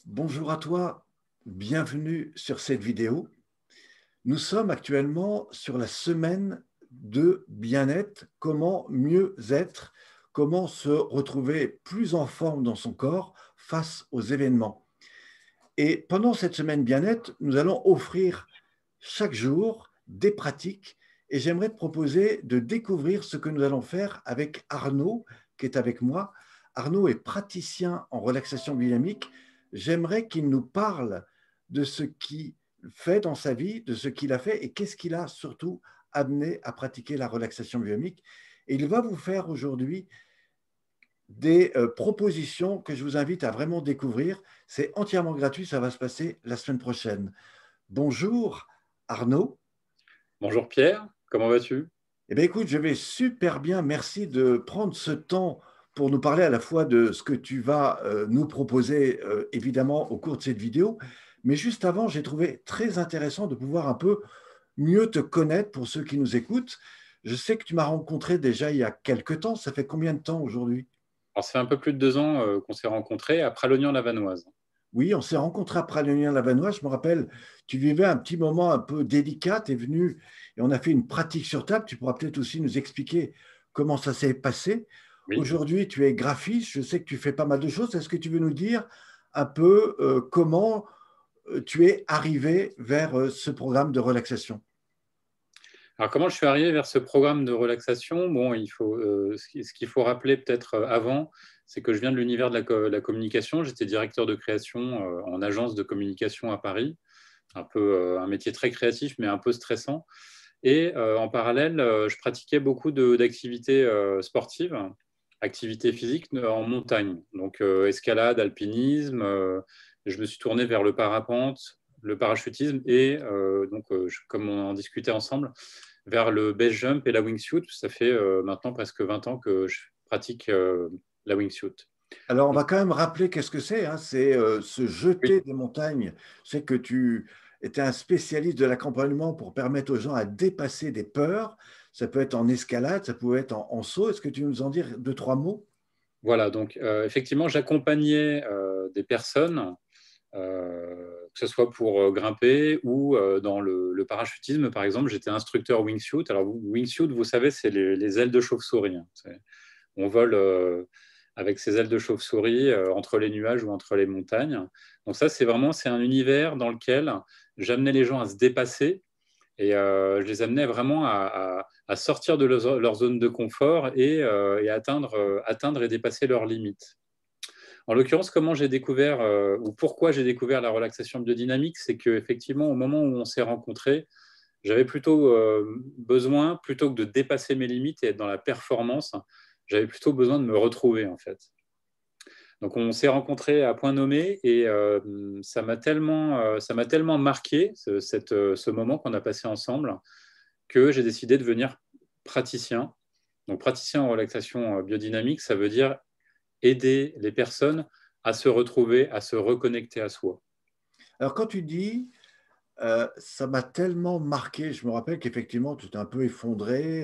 Bonjour à toi, bienvenue sur cette vidéo. Nous sommes actuellement sur la semaine de bien-être, comment mieux être, comment se retrouver plus en forme dans son corps face aux événements. Et pendant cette semaine bien-être, nous allons offrir chaque jour des pratiques et j'aimerais te proposer de découvrir ce que nous allons faire avec Arnaud qui est avec moi. Arnaud est praticien en relaxation dynamique. J'aimerais qu'il nous parle de ce qu'il fait dans sa vie, de ce qu'il a fait et qu'est-ce qu'il a surtout amené à pratiquer la relaxation dynamique. Et il va vous faire aujourd'hui des propositions que je vous invite à vraiment découvrir. C'est entièrement gratuit, ça va se passer la semaine prochaine. Bonjour Arnaud. Bonjour Pierre, comment vas-tu? Eh bien, écoute, je vais super bien. Merci de prendre ce temps pour nous parler à la fois de ce que tu vas nous proposer, évidemment, au cours de cette vidéo. Mais juste avant, j'ai trouvé très intéressant de pouvoir un peu mieux te connaître pour ceux qui nous écoutent. Je sais que tu m'as rencontré déjà il y a quelques temps. Ça fait combien de temps aujourd'hui? Alors, ça fait un peu plus de 2 ans qu'on s'est rencontrés à Pralognan-la-Vanoise. Oui, on s'est rencontrés après Léonien-Lavanois. Je me rappelle, tu vivais un petit moment un peu délicat. Tu es venu et on a fait une pratique sur table. Tu pourras peut-être aussi nous expliquer comment ça s'est passé. Oui. Aujourd'hui, tu es graphiste. Je sais que tu fais pas mal de choses. Est-ce que tu veux nous dire un peu comment tu es arrivé vers ce programme de relaxation? Alors, comment je suis arrivé vers ce programme de relaxation? Bon, ce qu'il faut rappeler peut-être avant, c'est que je viens de l'univers de la communication. J'étais directeur de création en agence de communication à Paris. Un peu un métier très créatif, mais un peu stressant. Et en parallèle, je pratiquais beaucoup d'activités sportives, activités physiques en montagne. Donc, escalade, alpinisme. Je me suis tourné vers le parapente, le parachutisme et comme on en discutait ensemble, vers le base jump et la wingsuit. Ça fait maintenant presque 20 ans que je pratique la wingsuit. Alors, on Donc, va quand même rappeler qu'est-ce que c'est, hein. C'est se oui, jeter des montagnes. C'est que tu étais un spécialiste de l'accompagnement pour permettre aux gens à dépasser des peurs. Ça peut être en escalade, ça peut être en saut. Est-ce que tu veux nous en dire deux, trois mots? voilà, donc effectivement, j'accompagnais des personnes que ce soit pour grimper ou dans le parachutisme, par exemple, j'étais instructeur wingsuit. Alors, wingsuit, vous savez, c'est les ailes de chauve-souris, hein. On vole avec ces ailes de chauve-souris entre les nuages ou entre les montagnes. Donc ça, c'est un univers dans lequel j'amenais les gens à se dépasser et je les amenais vraiment à sortir de leur zone de confort et atteindre et dépasser leurs limites. En l'occurrence, comment j'ai découvert ou pourquoi j'ai découvert la relaxation biodynamique, c'est qu'effectivement, au moment où on s'est rencontrés, j'avais plutôt besoin, plutôt que de dépasser mes limites et être dans la performance, j'avais plutôt besoin de me retrouver en fait. Donc on s'est rencontrés à point nommé et ça m'a tellement marqué ce moment qu'on a passé ensemble que j'ai décidé de devenir praticien. Donc praticien en relaxation biodynamique, ça veut dire aider les personnes à se retrouver, à se reconnecter à soi. Alors, quand tu dis ça m'a tellement marqué, je me rappelle qu'effectivement, tu t'es un peu effondré.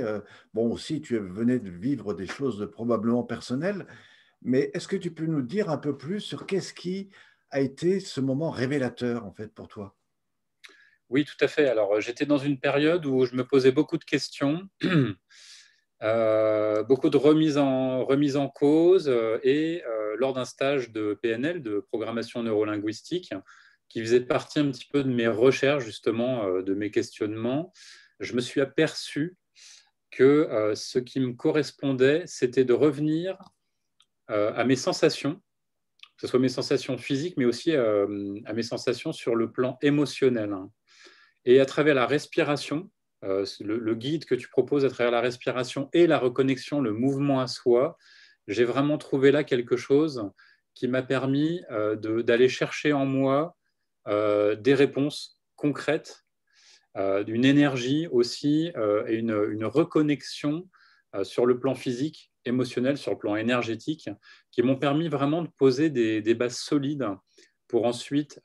Bon, aussi, tu venais de vivre des choses probablement personnelles. Mais est-ce que tu peux nous dire un peu plus sur qu'est-ce qui a été ce moment révélateur, en fait, pour toi? Oui, tout à fait. Alors, j'étais dans une période où je me posais beaucoup de questions, beaucoup de remise en cause, lors d'un stage de PNL, de programmation neurolinguistique, qui faisait partie un petit peu de mes recherches, justement, de mes questionnements, je me suis aperçu que ce qui me correspondait, c'était de revenir à mes sensations, que ce soit mes sensations physiques, mais aussi à mes sensations sur le plan émotionnel, hein. Et à travers la respiration, le guide que tu proposes à travers la respiration et la reconnexion, le mouvement à soi, j'ai vraiment trouvé là quelque chose qui m'a permis d'aller chercher en moi des réponses concrètes, d'une énergie aussi et une reconnexion sur le plan physique, émotionnel, sur le plan énergétique, qui m'ont permis vraiment de poser des bases solides pour ensuite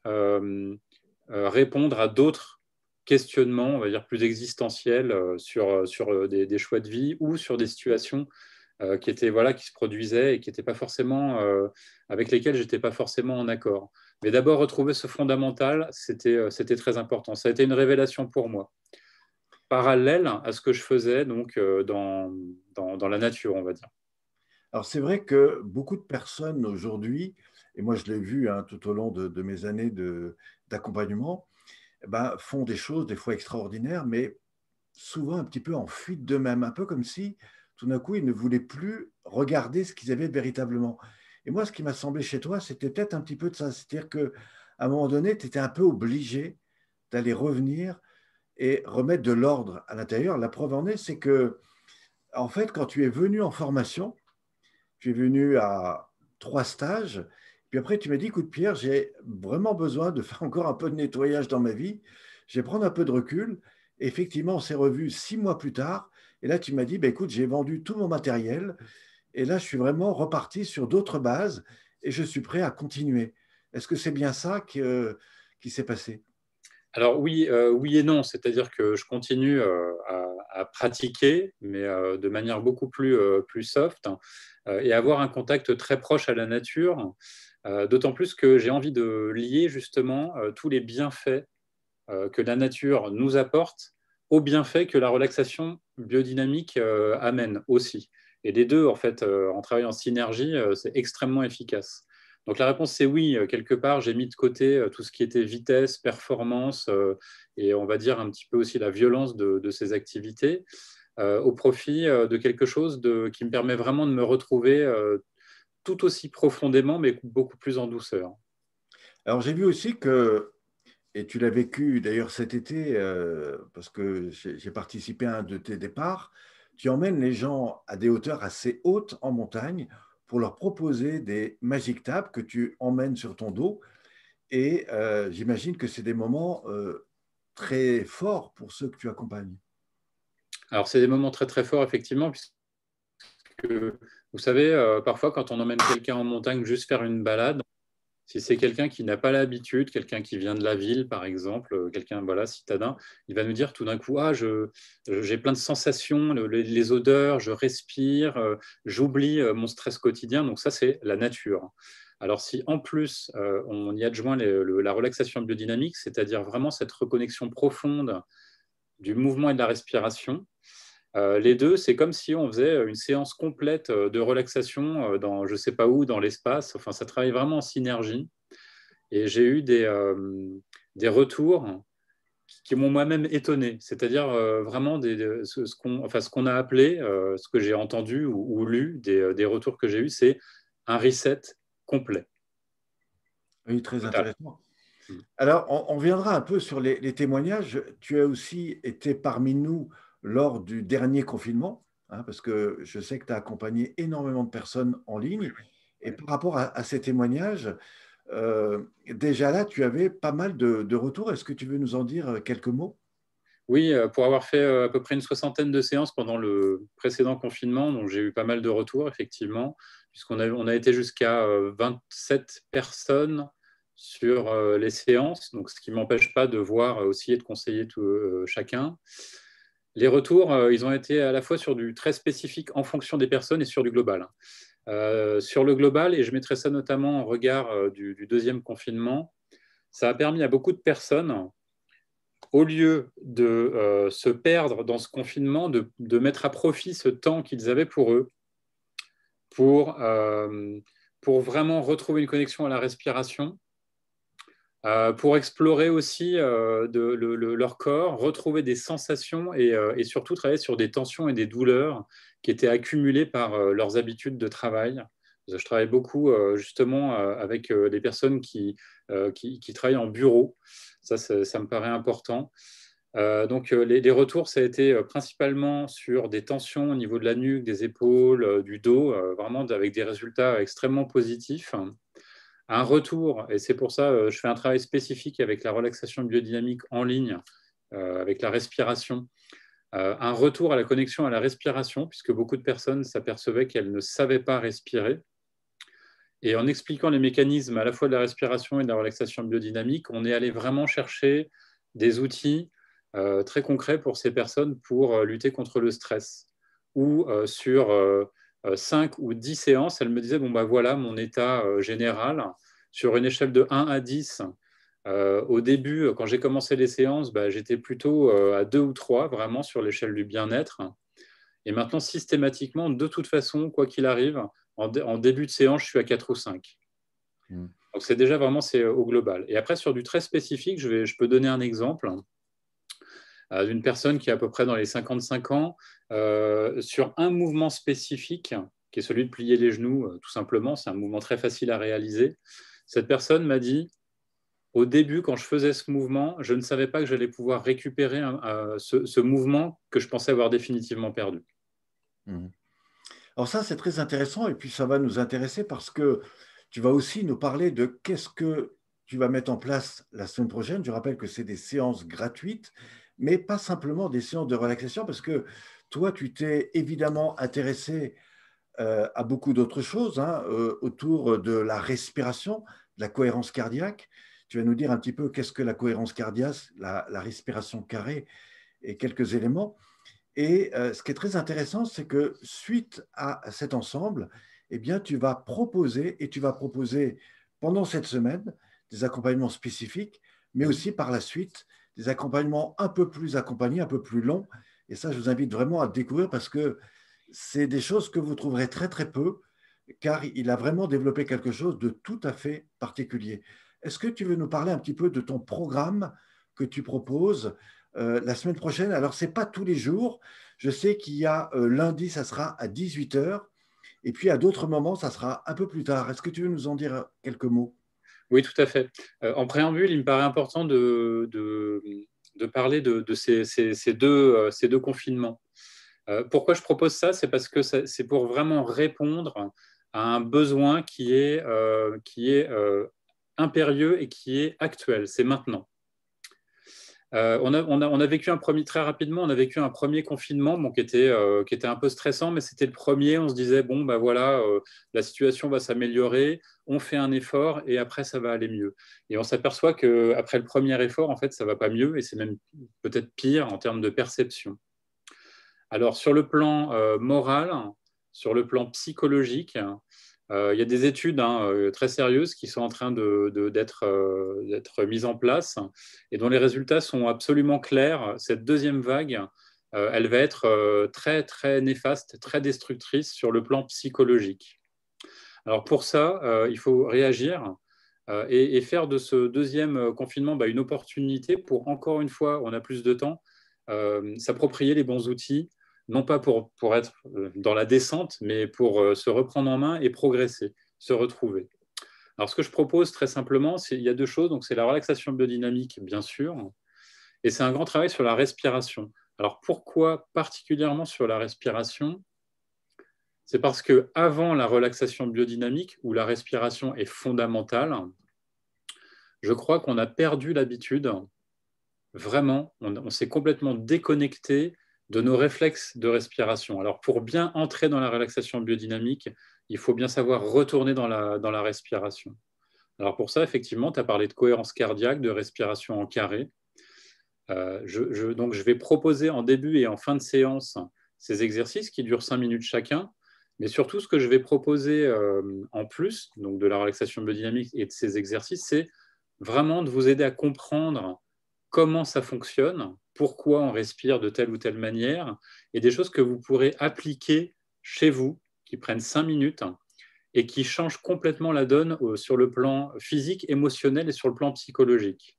répondre à d'autres questionnements, on va dire plus existentiels sur des choix de vie ou sur des situations qui se produisaient et qui étaient pas forcément, avec lesquels je n'étais pas forcément en accord. Mais d'abord, retrouver ce fondamental, c'était très important. Ça a été une révélation pour moi, parallèle à ce que je faisais donc, dans la nature, on va dire. Alors, c'est vrai que beaucoup de personnes aujourd'hui, et moi je l'ai vu hein, tout au long de mes années d'accompagnement, eh ben, font des choses des fois extraordinaires, mais souvent un petit peu en fuite d'eux-mêmes, un peu comme si tout d'un coup ils ne voulaient plus regarder ce qu'ils avaient véritablement. Et moi, ce qui m'a semblé chez toi, c'était peut-être un petit peu de ça, c'est-à-dire qu'à un moment donné, tu étais un peu obligé d'aller revenir et remettre de l'ordre à l'intérieur. La preuve en est, c'est que, en fait, quand tu es venu en formation, tu es venu à 3 stages, puis après tu m'as dit, écoute Pierre, j'ai vraiment besoin de faire encore un peu de nettoyage dans ma vie, je vais prendre un peu de recul. Et effectivement, on s'est revus 6 mois plus tard, et là tu m'as dit, bah, écoute, j'ai vendu tout mon matériel, et là je suis vraiment reparti sur d'autres bases, et je suis prêt à continuer. Est-ce que c'est bien ça qui s'est passé? Alors oui, oui et non, c'est-à-dire que je continue à pratiquer, mais de manière beaucoup plus soft, hein, et avoir un contact très proche à la nature, d'autant plus que j'ai envie de lier justement tous les bienfaits que la nature nous apporte aux bienfaits que la relaxation biodynamique amène aussi. Et les deux, en fait, en travaillant en synergie, c'est extrêmement efficace. Donc la réponse, c'est oui. Quelque part, j'ai mis de côté tout ce qui était vitesse, performance, et on va dire un petit peu aussi la violence de ces activités, au profit de quelque chose qui me permet vraiment de me retrouver tout aussi profondément, mais beaucoup plus en douceur. Alors j'ai vu aussi que, et tu l'as vécu d'ailleurs cet été, parce que j'ai participé à un de tes départs, tu emmènes les gens à des hauteurs assez hautes en montagne pour leur proposer des Magic Tables que tu emmènes sur ton dos. Et j'imagine que c'est des moments très forts pour ceux que tu accompagnes. Alors c'est des moments très très forts, effectivement, puisque vous savez, parfois quand on emmène quelqu'un en montagne juste faire une balade, si c'est quelqu'un qui n'a pas l'habitude, quelqu'un qui vient de la ville, par exemple, quelqu'un voilà, citadin, il va nous dire tout d'un coup, ah, j'ai plein de sensations, les odeurs, je respire, j'oublie mon stress quotidien. Donc ça, c'est la nature. Alors si en plus, on y adjoint la relaxation biodynamique, c'est-à-dire vraiment cette reconnexion profonde du mouvement et de la respiration, les deux, c'est comme si on faisait une séance complète de relaxation dans je ne sais pas où, dans l'espace. Enfin, ça travaille vraiment en synergie. Et j'ai eu des retours qui m'ont moi-même étonné. C'est-à-dire vraiment ce qu'on a appelé, ce que j'ai entendu ou lu, des retours que j'ai eus, c'est un reset complet, Oui, très total. intéressant. Alors, on viendra un peu sur les témoignages. Tu as aussi été parmi nous lors du dernier confinement, hein, parce que je sais que tu as accompagné énormément de personnes en ligne. Et par rapport à ces témoignages, déjà là, tu avais pas mal de retours. Est-ce que tu veux nous en dire quelques mots? Oui, pour avoir fait à peu près une soixantaine de séances pendant le précédent confinement, donc j'ai eu pas mal de retours, effectivement, on a été jusqu'à 27 personnes sur les séances, donc ce qui ne m'empêche pas de voir aussi et de conseiller chacun. Les retours, ils ont été à la fois sur du très spécifique en fonction des personnes et sur du global. Sur le global, et je mettrai ça notamment en regard du deuxième confinement, ça a permis à beaucoup de personnes, au lieu de se perdre dans ce confinement, de mettre à profit ce temps qu'ils avaient pour eux, pour, euh, pour vraiment retrouver une connexion à la respiration, pour explorer aussi leur corps, retrouver des sensations et surtout travailler sur des tensions et des douleurs qui étaient accumulées par leurs habitudes de travail. Je travaille beaucoup justement avec des personnes qui travaillent en bureau. Ça me paraît important. Donc les retours, ça a été principalement sur des tensions au niveau de la nuque, des épaules, du dos, vraiment avec des résultats extrêmement positifs. Un retour, et c'est pour ça je fais un travail spécifique avec la relaxation biodynamique en ligne, avec la respiration, un retour à la connexion à la respiration, puisque beaucoup de personnes s'apercevaient qu'elles ne savaient pas respirer. Et en expliquant les mécanismes à la fois de la respiration et de la relaxation biodynamique, on est allé vraiment chercher des outils très concrets pour ces personnes pour lutter contre le stress ou sur 5 ou 10 séances, elle me disait, bon, bah voilà mon état général. Sur une échelle de 1 à 10, au début, quand j'ai commencé les séances, bah, j'étais plutôt à 2 ou 3, vraiment sur l'échelle du bien-être. Et maintenant, systématiquement, de toute façon, quoi qu'il arrive, en début de séance, je suis à 4 ou 5. Mm. Donc, c'est déjà vraiment au global. Et après, sur du très spécifique, je peux donner un exemple d'une personne qui est à peu près dans les 55 ans, sur un mouvement spécifique, qui est celui de plier les genoux, tout simplement. C'est un mouvement très facile à réaliser. Cette personne m'a dit, au début, quand je faisais ce mouvement, je ne savais pas que j'allais pouvoir récupérer ce mouvement que je pensais avoir définitivement perdu. Mm. Alors ça, c'est très intéressant et puis ça va nous intéresser parce que tu vas aussi nous parler de qu'est-ce que tu vas mettre en place la semaine prochaine. Je rappelle que c'est des séances gratuites, mais pas simplement des séances de relaxation parce que toi, tu t'es évidemment intéressé à beaucoup d'autres choses hein, autour de la respiration, de la cohérence cardiaque. Tu vas nous dire un petit peu qu'est-ce que la cohérence cardiaque, la respiration carrée et quelques éléments. Et ce qui est très intéressant, c'est que suite à cet ensemble, eh bien, tu vas proposer pendant cette semaine des accompagnements spécifiques, mais aussi par la suite des accompagnements un peu plus accompagnés, un peu plus longs. Et ça, je vous invite vraiment à découvrir parce que c'est des choses que vous trouverez très, très peu, car il a vraiment développé quelque chose de tout à fait particulier. Est-ce que tu veux nous parler un petit peu de ton programme que tu proposes la semaine prochaine? Alors, ce n'est pas tous les jours. Je sais qu'il y a lundi, ça sera à 18 heures, et puis à d'autres moments, ça sera un peu plus tard. Est-ce que tu veux nous en dire quelques mots? Oui, tout à fait. En préambule, il me paraît important de parler de ces deux confinements. Pourquoi je propose ça? C'est parce que c'est pour vraiment répondre à un besoin qui est impérieux et qui est actuel. C'est maintenant. On a vécu très rapidement, on a vécu un premier confinement bon, qui était un peu stressant, mais c'était le premier. On se disait, bon, bah voilà, la situation va s'améliorer, on fait un effort et après, ça va aller mieux. Et on s'aperçoit qu'après le premier effort, en fait, ça ne va pas mieux et c'est même peut-être pire en termes de perception. Alors, sur le plan moral, sur le plan psychologique, il y a des études très sérieuses qui sont en train d'être mises en place et dont les résultats sont absolument clairs. Cette deuxième vague, elle va être très, très néfaste, très destructrice sur le plan psychologique. Alors pour ça, il faut réagir et faire de ce deuxième confinement une opportunité pour, encore une fois, on a plus de temps, s'approprier les bons outils, non pas pour être dans la descente, mais pour se reprendre en main et progresser, se retrouver. Alors ce que je propose très simplement, il y a deux choses. Donc c'est la relaxation biodynamique, bien sûr, et c'est un grand travail sur la respiration. Alors pourquoi particulièrement sur la respiration? C'est parce que avant la relaxation biodynamique, où la respiration est fondamentale, je crois qu'on a perdu l'habitude, vraiment, on s'est complètement déconnecté de nos réflexes de respiration. Alors pour bien entrer dans la relaxation biodynamique, il faut bien savoir retourner dans la respiration. Alors pour ça, effectivement, tu as parlé de cohérence cardiaque, de respiration en carré. Donc je vais proposer en début et en fin de séance ces exercices qui durent 5 minutes chacun. Mais surtout, ce que je vais proposer en plus donc de la relaxation biodynamique et de ces exercices, c'est vraiment de vous aider à comprendre comment ça fonctionne, pourquoi on respire de telle ou telle manière, et des choses que vous pourrez appliquer chez vous, qui prennent 5 minutes et qui changent complètement la donne sur le plan physique, émotionnel et sur le plan psychologique.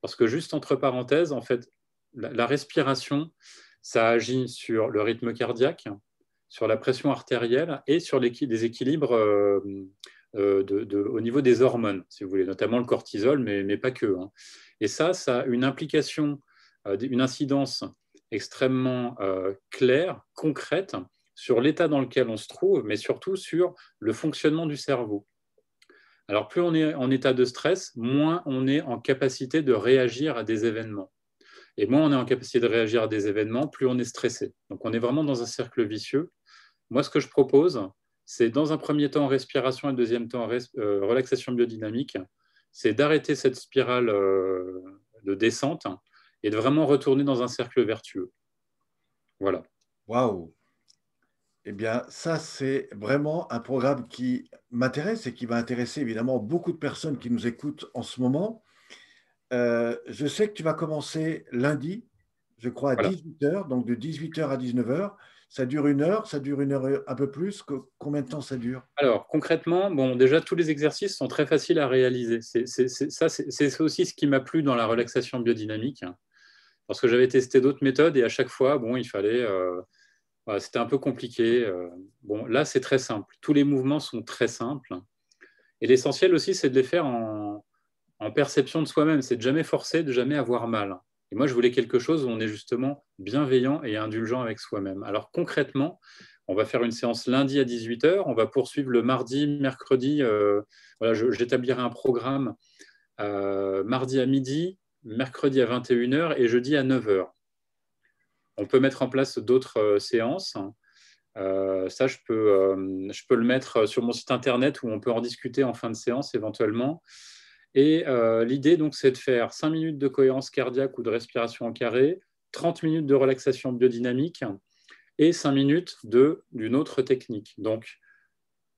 Parce que juste entre parenthèses, en fait, la respiration, ça agit sur le rythme cardiaque, sur la pression artérielle et sur les équilibres au niveau des hormones, si vous voulez, notamment le cortisol, mais pas que. Et ça a une implication, une incidence extrêmement claire, concrète, sur l'état dans lequel on se trouve, mais surtout sur le fonctionnement du cerveau. Alors, plus on est en état de stress, moins on est en capacité de réagir à des événements. Et moins on est en capacité de réagir à des événements, plus on est stressé. Donc, on est vraiment dans un cercle vicieux. Moi, ce que je propose, c'est dans un premier temps respiration et deuxième temps relaxation biodynamique, c'est d'arrêter cette spirale de descente et de vraiment retourner dans un cercle vertueux. Voilà. Waouh! Eh bien, ça, c'est vraiment un programme qui m'intéresse et qui va intéresser évidemment beaucoup de personnes qui nous écoutent en ce moment. Je sais que tu vas commencer lundi, je crois à Voilà. 18 heures, donc de 18 heures à 19 heures. Ça dure une heure, ça dure une heure et un peu plus. Combien de temps ça dure? Alors, concrètement, bon, déjà, tous les exercices sont très faciles à réaliser. C'est aussi ce qui m'a plu dans la relaxation biodynamique, hein, parce que j'avais testé d'autres méthodes et à chaque fois, bon, il fallait, voilà, c'était un peu compliqué. Bon, là, c'est très simple. Tous les mouvements sont très simples. Et l'essentiel aussi, c'est de les faire en perception de soi-même. C'est de jamais forcer, de jamais avoir mal. Et moi, je voulais quelque chose où on est justement bienveillant et indulgent avec soi-même. Alors concrètement, on va faire une séance lundi à 18 heures. On va poursuivre le mardi, mercredi. Voilà, j'établirai un programme mardi à midi, mercredi à 21 heures et jeudi à 9 heures. On peut mettre en place d'autres séances. Ça, je peux le mettre sur mon site internet où on peut en discuter en fin de séance éventuellement. Et l'idée, donc, c'est de faire 5 minutes de cohérence cardiaque ou de respiration en carré, 30 minutes de relaxation biodynamique et 5 minutes d'une autre technique. Donc,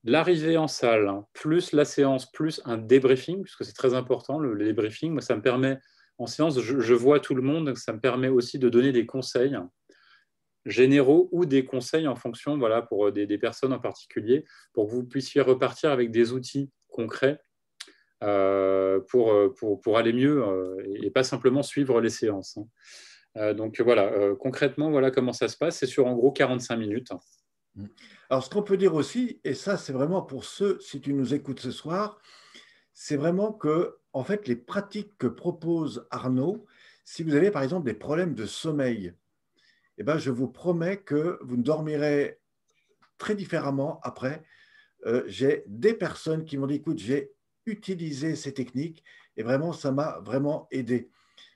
l'arrivée en salle, plus la séance, plus un débriefing, puisque c'est très important, le débriefing. Moi, ça me permet, en séance, je vois tout le monde, donc ça me permet aussi de donner des conseils généraux ou des conseils en fonction, voilà, pour des personnes en particulier, pour que vous puissiez repartir avec des outils concrets pour aller mieux et pas simplement suivre les séances, hein. Donc voilà, concrètement, voilà comment ça se passe. C'est sur en gros 45 minutes. Alors, ce qu'on peut dire aussi, et ça, c'est vraiment pour ceux, si tu nous écoutes ce soir, c'est vraiment que, en fait, les pratiques que propose Arnaud, si vous avez par exemple des problèmes de sommeil, eh ben, je vous promets que vous ne dormirez très différemment après. J'ai des personnes qui m'ont dit, écoute, j'ai utilisé ces techniques et vraiment, ça m'a vraiment aidé.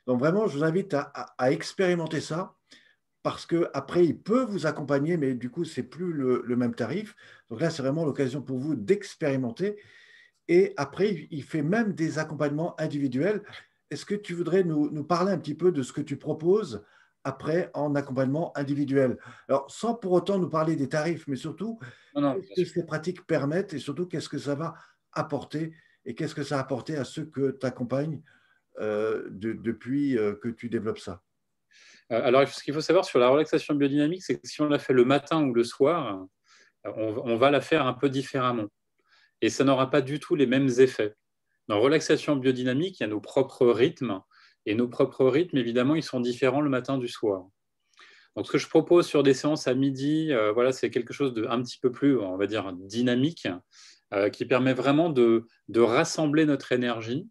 Donc vraiment, je vous invite à expérimenter ça parce que après, il peut vous accompagner, mais du coup, c'est plus le même tarif. Donc là, c'est vraiment l'occasion pour vous d'expérimenter. Et après, il fait même des accompagnements individuels. Est-ce que tu voudrais nous parler un petit peu de ce que tu proposes après en accompagnement individuel? Alors, sans pour autant nous parler des tarifs, mais surtout, Non, non, qu'est-ce bien que sûr. ces pratiques permettent et surtout, qu'est-ce que ça va apporter et qu'est-ce que ça a apporté à ceux que tu accompagnes depuis que tu développes ça? Alors, ce qu'il faut savoir sur la relaxation biodynamique, c'est que si on la fait le matin ou le soir, on va la faire un peu différemment. Et ça n'aura pas du tout les mêmes effets. Dans relaxation biodynamique, il y a nos propres rythmes. Et nos propres rythmes, évidemment, ils sont différents le matin du soir. Donc, ce que je propose sur des séances à midi, voilà, c'est quelque chose de un petit peu plus, on va dire, dynamique, qui permet vraiment de rassembler notre énergie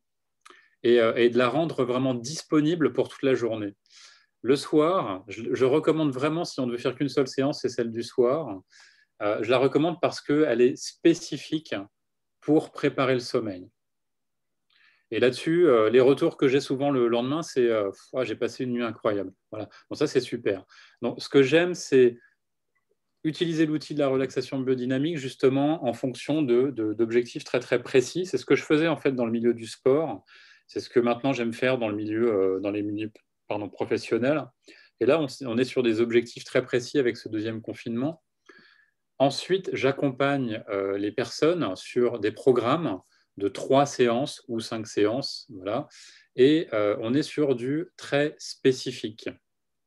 et de la rendre vraiment disponible pour toute la journée. Le soir, je recommande vraiment, si on ne veut faire qu'une seule séance, c'est celle du soir. Je la recommande parce qu'elle est spécifique pour préparer le sommeil. Et là-dessus, les retours que j'ai souvent le lendemain, c'est j'ai passé une nuit incroyable. Voilà. Bon, ça, c'est super. Donc, ce que j'aime, c'est utiliser l'outil de la relaxation biodynamique justement en fonction d'objectifs très très précis. C'est ce que je faisais en fait dans le milieu du sport. C'est ce que maintenant j'aime faire dans les milieux pardon, professionnels. Et là, on est sur des objectifs très précis avec ce deuxième confinement. Ensuite, j'accompagne les personnes sur des programmes de 3 séances ou 5 séances. Voilà. Et on est sur du très spécifique.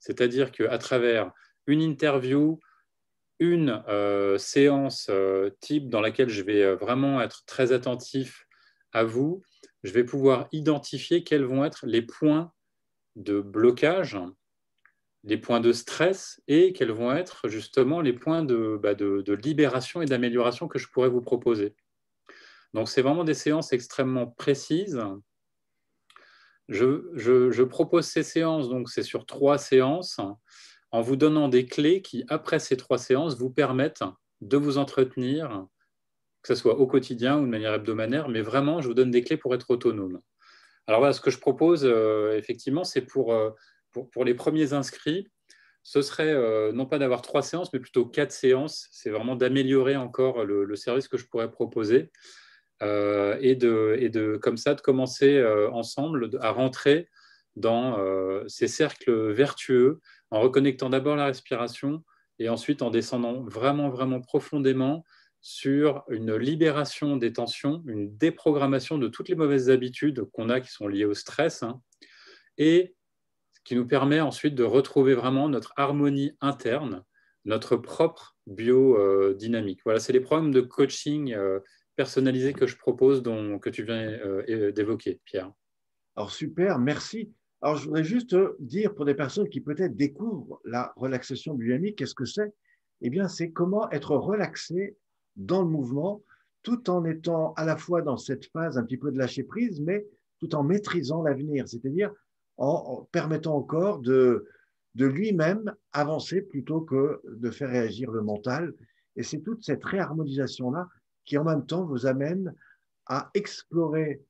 C'est-à-dire qu'à travers une interview, une séance type dans laquelle je vais vraiment être très attentif à vous, je vais pouvoir identifier quels vont être les points de blocage, les points de stress et quels vont être justement les points de libération et d'amélioration que je pourrais vous proposer. Donc, c'est vraiment des séances extrêmement précises. Je propose ces séances, donc c'est sur 3 séances, en vous donnant des clés qui, après ces 3 séances, vous permettent de vous entretenir, que ce soit au quotidien ou de manière hebdomadaire, mais vraiment, je vous donne des clés pour être autonome. Alors voilà, ce que je propose, effectivement, c'est pour les premiers inscrits, ce serait non pas d'avoir 3 séances, mais plutôt 4 séances. C'est vraiment d'améliorer encore le service que je pourrais proposer comme ça, de commencer ensemble à rentrer dans ces cercles vertueux en reconnectant d'abord la respiration et ensuite en descendant vraiment, vraiment profondément sur une libération des tensions, une déprogrammation de toutes les mauvaises habitudes qu'on a qui sont liées au stress, hein, et ce qui nous permet ensuite de retrouver vraiment notre harmonie interne, notre propre biodynamique. Voilà, c'est les programmes de coaching personnalisé que je propose, que tu viens d'évoquer, Pierre. Alors, super, merci. Alors, je voudrais juste dire pour des personnes qui peut-être découvrent la relaxation biodynamique, qu'est-ce que c'est? Eh bien, c'est comment être relaxé dans le mouvement, tout en étant à la fois dans cette phase un petit peu de lâcher prise, mais tout en maîtrisant l'avenir, c'est-à-dire en permettant au corps de lui-même avancer plutôt que de faire réagir le mental. Et c'est toute cette réharmonisation-là qui, en même temps, vous amène à explorer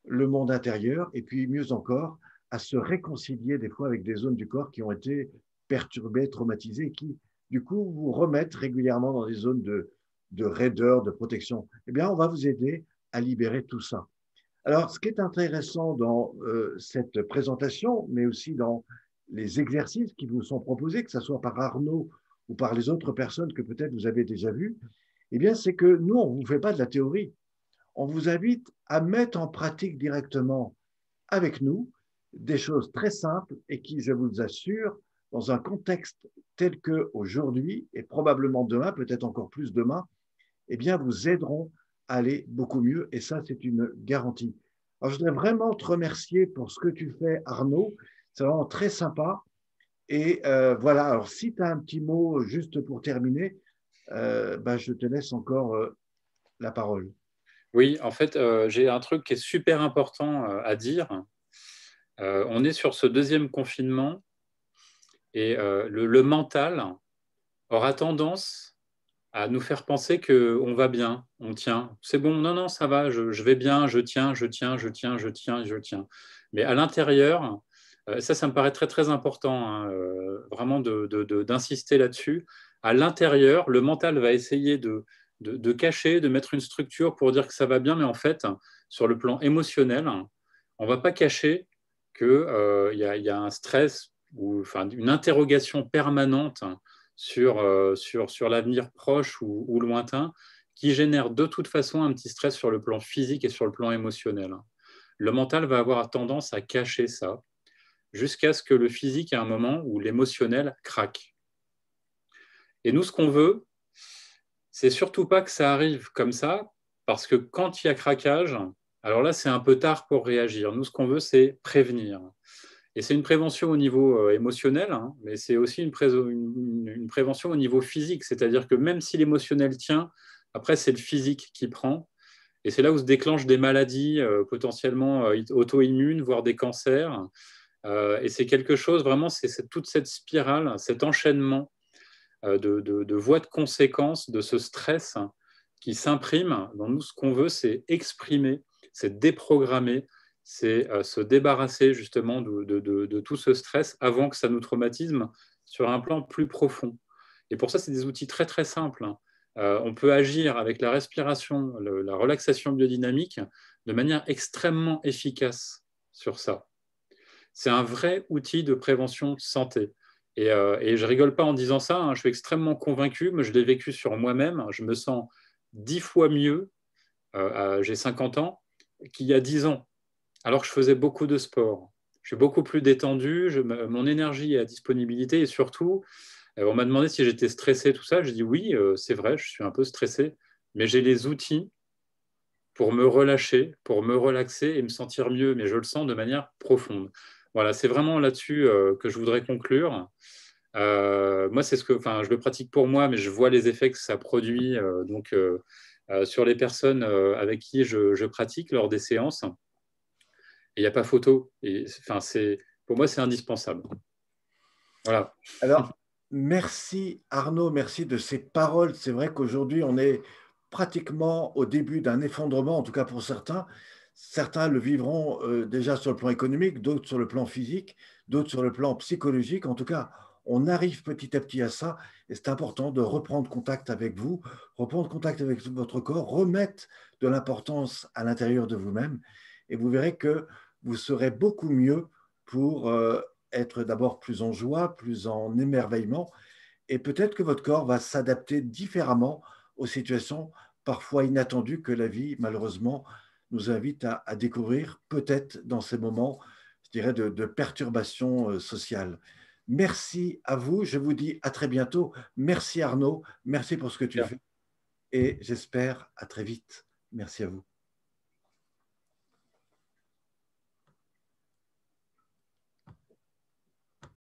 le monde intérieur et puis mieux encore à se réconcilier des fois avec des zones du corps qui ont été perturbées, traumatisées et qui du coup vous remettent régulièrement dans des zones de raideur, de protection. Eh bien, on va vous aider à libérer tout ça. Alors, ce qui est intéressant dans cette présentation, mais aussi dans les exercices qui vous sont proposés, que ce soit par Arnaud ou par les autres personnes que peut-être vous avez déjà vues, eh bien, c'est que nous, on ne vous fait pas de la théorie, on vous invite à mettre en pratique directement avec nous des choses très simples et qui, je vous assure, dans un contexte tel qu'aujourd'hui et probablement demain, peut-être encore plus demain, eh bien, vous aideront à aller beaucoup mieux et ça, c'est une garantie. Alors, je voudrais vraiment te remercier pour ce que tu fais, Arnaud. C'est vraiment très sympa. Et voilà, alors si tu as un petit mot juste pour terminer, je te laisse encore la parole. Oui, en fait, j'ai un truc qui est super important à dire. On est sur ce deuxième confinement et le mental aura tendance à nous faire penser qu'on va bien, on tient. C'est bon, non, non, ça va, je vais bien, je tiens, je tiens, je tiens, je tiens, je tiens. Mais à l'intérieur, ça me paraît très, très important, hein, vraiment d'insister là-dessus. À l'intérieur, le mental va essayer de cacher, de mettre une structure pour dire que ça va bien, mais en fait, sur le plan émotionnel, on ne va pas cacher qu'il y a un stress ou enfin, une interrogation permanente sur l'avenir proche ou lointain qui génère de toute façon un petit stress sur le plan physique et sur le plan émotionnel. Le mental va avoir tendance à cacher ça jusqu'à ce que le physique ait un moment où l'émotionnel craque. Et nous, ce qu'on veut, c'est surtout pas que ça arrive comme ça, parce que quand il y a craquage, alors là, c'est un peu tard pour réagir. Nous, ce qu'on veut, c'est prévenir. Et c'est une prévention au niveau émotionnel, hein, mais c'est aussi une prévention au niveau physique. C'est-à-dire que même si l'émotionnel tient, après, c'est le physique qui prend. Et c'est là où se déclenchent des maladies potentiellement auto-immunes, voire des cancers. Et c'est quelque chose, vraiment, c'est toute cette spirale, cet enchaînement de voies de conséquences de ce stress qui s'imprime. Dans nous, ce qu'on veut, c'est exprimer, c'est déprogrammer, c'est se débarrasser justement de tout ce stress avant que ça nous traumatisme sur un plan plus profond. Et pour ça, c'est des outils très très simples. On peut agir avec la respiration, la relaxation biodynamique de manière extrêmement efficace sur ça. C'est un vrai outil de prévention de santé. Et je rigole pas en disant ça, hein, je suis extrêmement convaincu, mais je l'ai vécu sur moi-même. Je me sens 10 fois mieux, j'ai 50 ans, qu'il y a 10 ans, alors que je faisais beaucoup de sport. Je suis beaucoup plus détendu, mon énergie est à disponibilité et surtout, on m'a demandé si j'étais stressé, tout ça. J'ai dit oui, c'est vrai, je suis un peu stressé, mais j'ai les outils pour me relâcher, pour me relaxer et me sentir mieux, mais je le sens de manière profonde. Voilà, c'est vraiment là-dessus que je voudrais conclure. Moi, c'est enfin, je le pratique pour moi, mais je vois les effets que ça produit sur les personnes avec qui je pratique lors des séances. Et il n'y a pas photo. Et, enfin, pour moi, c'est indispensable. Voilà. Alors, merci Arnaud, merci de ces paroles. C'est vrai qu'aujourd'hui, on est pratiquement au début d'un effondrement, en tout cas pour certains. Certains le vivront déjà sur le plan économique, d'autres sur le plan physique, d'autres sur le plan psychologique. En tout cas, on arrive petit à petit à ça et c'est important de reprendre contact avec vous, reprendre contact avec votre corps, remettre de l'importance à l'intérieur de vous-même et vous verrez que vous serez beaucoup mieux pour être d'abord plus en joie, plus en émerveillement et peut-être que votre corps va s'adapter différemment aux situations parfois inattendues que la vie, malheureusement, nous invite à découvrir, peut-être dans ces moments, je dirais, de perturbation sociale. Merci à vous, je vous dis à très bientôt. Merci Arnaud, merci pour ce que tu fais et j'espère à très vite. Merci à vous.